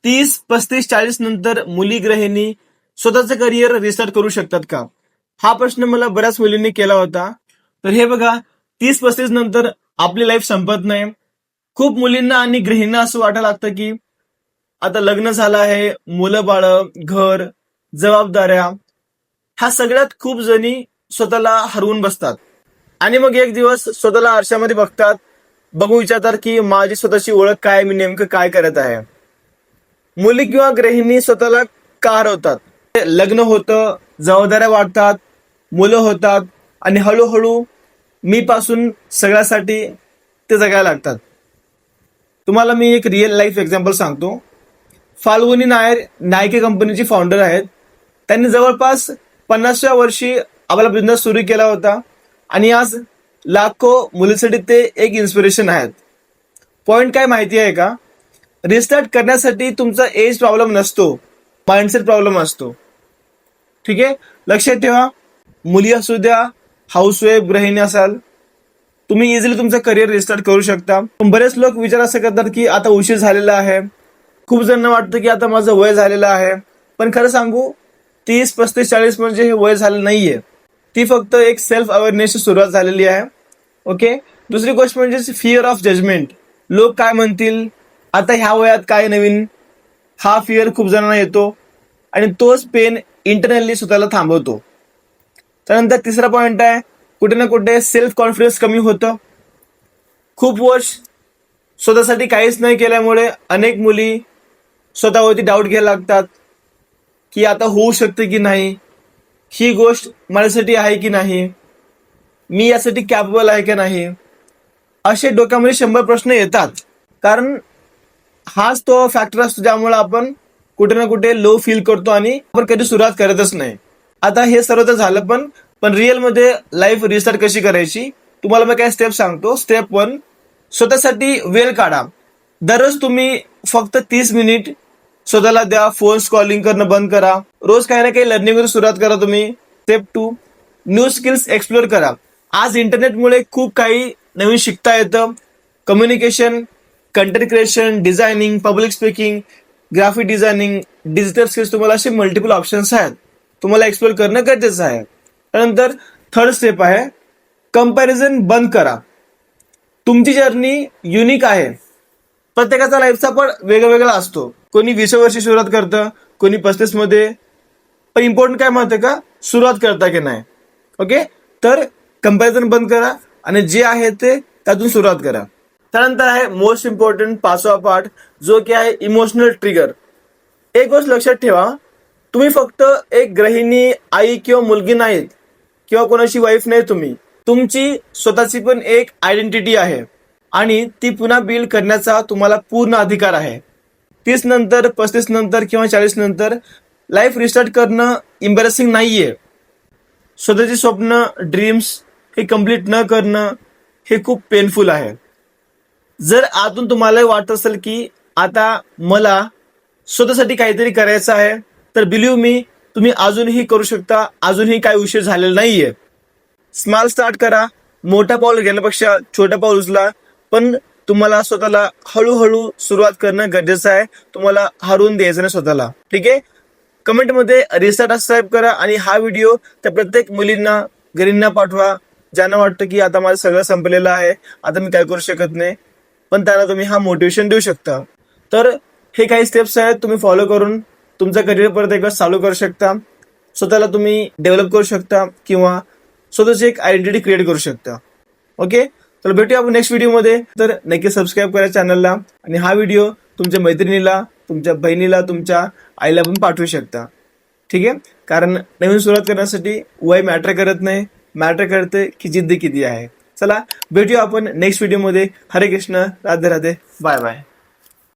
30, 35, 40 नंतर मुली गृहिणी स्वतःचं करिअर रिस्टार्ट करू शकतात का? हा प्रश्न मला बऱ्याच मुलींनी केला होता. तर हे बघा, 30-35 नंतर आपली लाईफ संपत नाही. खूप मुलींना आणि गृहिणींना असं वाटायला लागतं की आता लग्न झालं आहे, मुलं बाळ, घर, जबाबदाऱ्या, ह्या सगळ्यात खूप जणी स्वतःला हरवून बसतात. आणि मग एक दिवस स्वतःला आरशामध्ये बघतात, बघून विचारतात की माझी स्वतःची ओळख काय, मी नेमकं काय करत आहे. मुली किंवा गृहिणी स्वतःला का हरवतात? लग्न होतं, जबाबदाऱ्या वाढतात, मुलं होतात आणि हळूहळू मी पासून सगळ्यासाठी ते जगायला लागतात. तुम्हाला मी एक रिअल लाईफ एक्झाम्पल सांगतो. फाल्गुनी नायर नायके कंपनीची फाउंडर आहेत. त्यांनी जवळपास 50व्या वर्षी आपला बिझनेस सुरू केला होता आणि आज लाखो मुलींसाठी ते एक इन्स्पिरेशन आहेत. पॉइंट काय माहिती आहे का? रिस्टार्ट करण्यासाठी तुमचा एज प्रॉब्लेम नसतो, माइंडसेट प्रॉब्लेम असतो. ठीक आहे, लक्षात ठेवा. मुली असू द्या, हाऊसवाईफ, गृहिणी असाल, तुम्ही इझिली तुमचं करिअर रिस्टार्ट करू शकता. पण बरेच लोक विचार असं करतात की आता उशीर झालेला आहे. खूप जणांना वाटतं की आता माझं वय झालेलं आहे. पण खरं सांगू, 30, 35, 40 म्हणजे हे वय झालं नाहीये. ती फक्त एक सेल्फ अवेअरनेसची सुरुवात झालेली आहे. ओके. दुसरी गोष्ट म्हणजे फिअर ऑफ जजमेंट. लोक काय म्हणतील, आता ह्या वयात काय नवीन, हा फिअर खूप जणांना येतो आणि तोच पेन इंटरनली स्वतःला थांबवतो. त्यानंतर तिसरा पॉइंट आहे, कुठे ना कुठे सेल्फ कॉन्फिडन्स कमी होतं. खूप वर्ष स्वतःसाठी काहीच नाही केल्यामुळे अनेक मुली स्वतःवरती डाऊट घ्यायला लागतात की आता होऊ शकते की नाही, ही गोष्ट माझ्यासाठी आहे की नाही, मी यासाठी कॅपेबल आहे की नाही, असे डोक्यामध्ये 100 प्रश्न येतात. कारण हाच तो फॅक्टर असतो ज्यामुळे आपण कुठे ना कुठे लो फील करतो आणि आपण कधी सुरुवात करतच नाही. आता हे सर्व तर झालं, पण रिअल मध्ये लाईफ रिस्टार्ट कशी करायची, तुम्हाला मी काय स्टेप सांगतो. स्टेप 1, स्वतःसाठी वेळ काढा. दररोज तुम्ही फक्त 30 मिनिट स्वतःला द्या. फोन स्क्रॉलिंग करणं बंद करा. रोज काही ना काही लर्निंग सुरुवात करा तुम्ही. स्टेप 2, न्यू स्किल्स एक्सप्लोर करा. आज इंटरनेटमुळे खूप काही नवीन शिकता येतं. Communication, content creation, designing, public speaking, graphic designing, digital skills, तुम्हाला असे मल्टिपल ऑप्शन्स आहेत. तुम्हाला एक्सप्लोर करणं गरजेचं आहे. त्यानंतर थर्ड स्टेप आहे, कंपॅरिझन बंद करा. तुमची जर्नी युनिक आहे. प्रत्येकाचा लाईफचा पण वेगवेगळा असतो. कोणी 20 वर्षी सुरुवात करतं, कोणी 35 मध्ये. पण इम्पॉर्टंट काय माहिती का, सुरुवात करता की नाही. ओके. तर कंपॅरिझन बंद करा आणि जे आहे ते त्यातून सुरुवात करा. त्यानंतर आहे मोस्ट इम्पॉर्टंट 5वा पार्ट, जो की आहे इमोशनल ट्रिगर. एक गोष्ट लक्षात ठेवा, तुम्ही फक्त एक गृहिणी, आई किंवा मुलगी नाहीत किंवा कोणाची वाईफ नाही. तुमची स्वतःची पण एक आयडेंटिटी आहे आणि ती पुन्हा बिल्ड करण्याचा तुम्हाला पूर्ण अधिकार आहे. 30 नंतर, 35 नंतर किंवा 40 नंतर लाईफ रिस्टार्ट करणं इम्बॅरेसिंग नाहीये. स्वतःची स्वप्न, ड्रीम्स हे कम्प्लीट न करणं हे खूप पेनफुल आहे. जर आतून तुम्हाला वाटत असेल की आता मला स्वतःसाठी काहीतरी करायचं आहे, तर बिलीव्ह मी, तुम्ही अजूनही करू शकता. अजूनही काही उशीर झालेला नाहीये. स्मॉल स्टार्ट करा. मोठा पाऊल घेण्यापेक्षा छोटा पाऊल उचला. पण तुम्हाला स्वतःला हळूहळू सुरुवात करणं गरजेचं आहे. तुम्हाला हरवून द्यायचं नाही स्वतःला. ठीक आहे. कमेंटमध्ये रिस्टार्ट सबस्क्राईब करा आणि हा व्हिडिओ त्या प्रत्येक मुलींना, गरींना पाठवा ज्यांना वाटतं की आता माझं सगळं संपलेलं आहे, आता मी काय करू शकत नाही. पण त्यांना तुम्ही हा मोटिवेशन देऊ शकता. तर हे काही स्टेप्स आहेत, तुम्ही फॉलो करून तुमचं करिअर परत एकदा चालू करू शकता. स्वतःला तुम्ही डेव्हलप करू शकता किंवा स्वतःची एक आयडेंटिटी क्रिएट करू शकता. ओके. तर भेटूया आपण नेक्स्ट व्हिडिओमध्ये. तर नक्की सबस्क्राईब करा चॅनलला आणि हा व्हिडिओ तुमच्या मैत्रिणीला, तुमच्या बहिणीला, तुमच्या आईला पण पाठवू शकता. ठीक आहे. कारण नवीन सुरुवात करण्यासाठी वय मॅटर करत नाही, मॅटर करते की जिद्द किती आहे. चला भेटूया आपण नेक्स्ट व्हिडिओमध्ये. हरे कृष्ण, राधे राधे, बाय बाय.